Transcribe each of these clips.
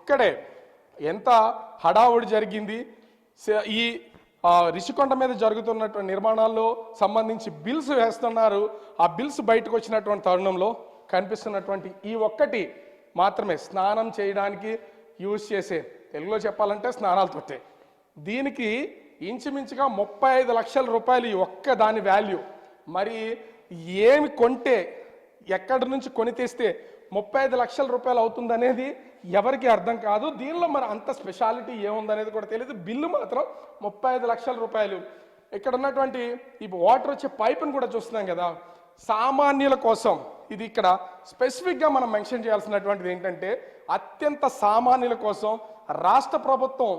ఇక్కడే ఎంత హడావుడి జరిగింది. ఈ రిషికొండ మీద జరుగుతున్నటువంటి నిర్మాణాల్లో సంబంధించి బిల్స్ వేస్తున్నారు. ఆ బిల్స్ బయటకు వచ్చినటువంటి తరుణంలో కనిపిస్తున్నటువంటి ఈ ఒక్కటి మాత్రమే స్నానం చేయడానికి యూజ్ చేసే, తెలుగులో చెప్పాలంటే స్నానాలతోటే, దీనికి ఇంచుమించుగా 35 లక్షల రూపాయలు ఈ ఒక్క దాని వాల్యూ. మరి ఏమి కొంటే, ఎక్కడి నుంచి కొని తెస్తే 35 లక్షల రూపాయలు అవుతుందనేది ఎవరికి అర్థం కాదు. దీనిలో మరి అంత స్పెషాలిటీ ఏముందనేది కూడా తెలియదు. బిల్లు మాత్రం 35 లక్షల రూపాయలు. ఇక్కడ ఉన్నటువంటి ఈ వాటర్ వచ్చే పైపును కూడా చూస్తున్నాం కదా, సామాన్యుల కోసం ఇది ఇక్కడ స్పెసిఫిక్గా మనం మెన్షన్ చేయాల్సినటువంటిది ఏంటంటే, అత్యంత సామాన్యుల కోసం రాష్ట్ర ప్రభుత్వం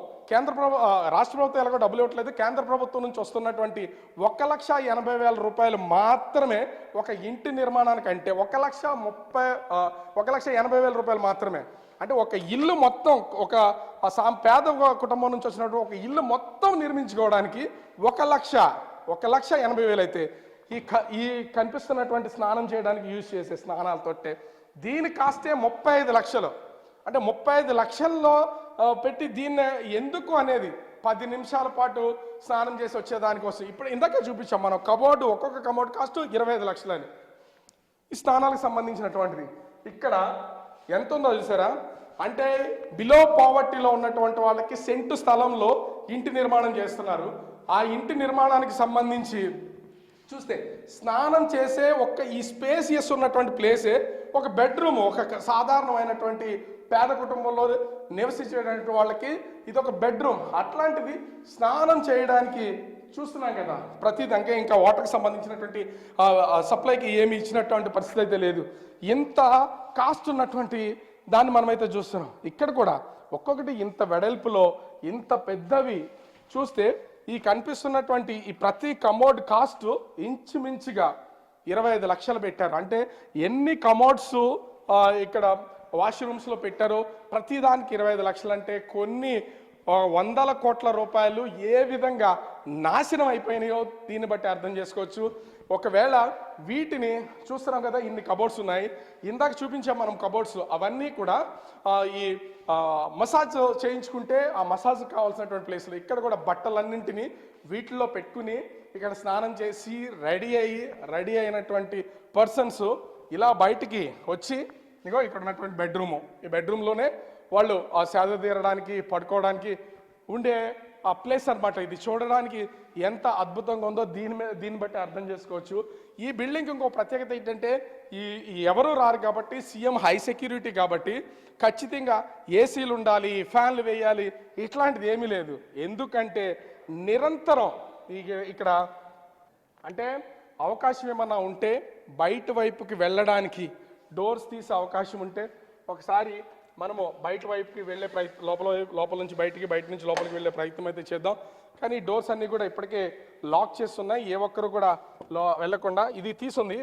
రాష్ట్ర ప్రభుత్వం ఎలాగో డబ్బులు ఇవ్వట్లేదు, కేంద్ర ప్రభుత్వం నుంచి వస్తున్నటువంటి 1,80,000 రూపాయలు మాత్రమే ఒక ఇంటి నిర్మాణానికి, అంటే 1,80,000 రూపాయలు మాత్రమే. అంటే ఒక ఇల్లు మొత్తం, ఒక పేద కుటుంబం నుంచి వచ్చినటువంటి ఒక ఇల్లు మొత్తం నిర్మించుకోవడానికి 1,80,000 అయితే ఈ కనిపిస్తున్నటువంటి స్నానం చేయడానికి యూజ్ చేసే స్నానాలతోటే దీని కాస్తే 35 లక్షలు. అంటే 35 లక్షల్లో పెట్టి దీన్ని ఎందుకు అనేది 10 నిమిషాల పాటు స్నానం చేసి వచ్చేదానికోసం. ఇప్పుడు ఇందాక చూపించాం మనం కబోర్డు, ఒక్కొక్క కబోర్డు కాస్ట్ 25 లక్షలని ఈ స్నానాలకు సంబంధించినటువంటిది. ఇక్కడ ఎంత ఉందో చూసారా, అంటే బిలో పావర్టీలో ఉన్నటువంటి వాళ్ళకి సెంటు స్థలంలో ఇంటి నిర్మాణం చేస్తున్నారు. ఆ ఇంటి నిర్మాణానికి సంబంధించి చూస్తే స్నానం చేసే ఈ స్పేసియస్ ఉన్నటువంటి ప్లేసే ఒక బెడ్రూమ్, ఒక సాధారణమైనటువంటి పేద కుటుంబంలో నివసించేటువంటి వాళ్ళకి ఇది ఒక బెడ్రూమ్. అట్లాంటిది స్నానం చేయడానికి చూస్తున్నాం కదా ప్రతిదీ. ఇంకా వాటర్కి సంబంధించినటువంటి సప్లైకి ఏమి ఇచ్చినటువంటి పరిస్థితి అయితే లేదు. ఇంత కాస్ట్ ఉన్నటువంటి దాన్ని మనమైతే చూస్తున్నాం. ఇక్కడ కూడా ఒక్కొక్కటి ఇంత వెడల్పులో ఇంత పెద్దవి చూస్తే ఈ కనిపిస్తున్నటువంటి ఈ ప్రతి కమోడ్ కాస్ట్ ఇంచుమించుగా 25 లక్షలు పెట్టారు. అంటే ఎన్ని కమోడ్స్ ఇక్కడ వాష్రూమ్స్లో పెట్టారో ప్రతిదానికి 25 లక్షలు. అంటే కొన్ని 100 కోట్ల రూపాయలు ఏ విధంగా నాశనం అయిపోయినాయో దీన్ని బట్టి అర్థం చేసుకోవచ్చు. ఒకవేళ వీటిని చూస్తున్నాం కదా, ఇన్ని కబోర్డ్స్ ఉన్నాయి, ఇందాక చూపించాం మనం కబోర్డ్స్, అవన్నీ కూడా ఈ మసాజ్ చేయించుకుంటే ఆ మసాజ్ కావాల్సినటువంటి ప్లేస్లు. ఇక్కడ కూడా బట్టలన్నింటినీ వీటిల్లో పెట్టుకుని ఇక్కడ స్నానం చేసి రెడీ అయినటువంటి పర్సన్స్ ఇలా బయటికి వచ్చి ఇగో ఇక్కడ ఉన్నటువంటి బెడ్రూము, ఈ బెడ్రూమ్లోనే వాళ్ళు ఆ సేద తీరడానికి పడుకోవడానికి ఉండే ఆ ప్లేస్ అనమాట. ఇది చూడడానికి ఎంత అద్భుతంగా ఉందో దీన్ని బట్టి అర్థం చేసుకోవచ్చు. ఈ బిల్డింగ్ ఇంకో ప్రత్యేకత ఏంటంటే, ఎవరు రారు కాబట్టి, సీఎం హై సెక్యూరిటీ కాబట్టి ఖచ్చితంగా ఏసీలు ఉండాలి, ఫ్యాన్లు వేయాలి, ఇట్లాంటిది ఏమీ లేదు. ఎందుకంటే నిరంతరం ఇక్కడ అంటే అవకాశం ఏమన్నా ఉంటే బయట వైపుకి వెళ్ళడానికి డోర్స్ తీసే అవకాశం ఉంటే ఒకసారి మనము బయట వైపుకి వెళ్ళే లోపల నుంచి బయటికి, బయట నుంచి లోపలికి వెళ్ళే ప్రయత్నం అయితే చేద్దాం. కానీ డోర్స్ అన్నీ కూడా ఇప్పటికే లాక్ చేస్తున్నాయి, ఏ ఒక్కరు కూడా వెళ్ళకుండా. ఇది తీసుంది.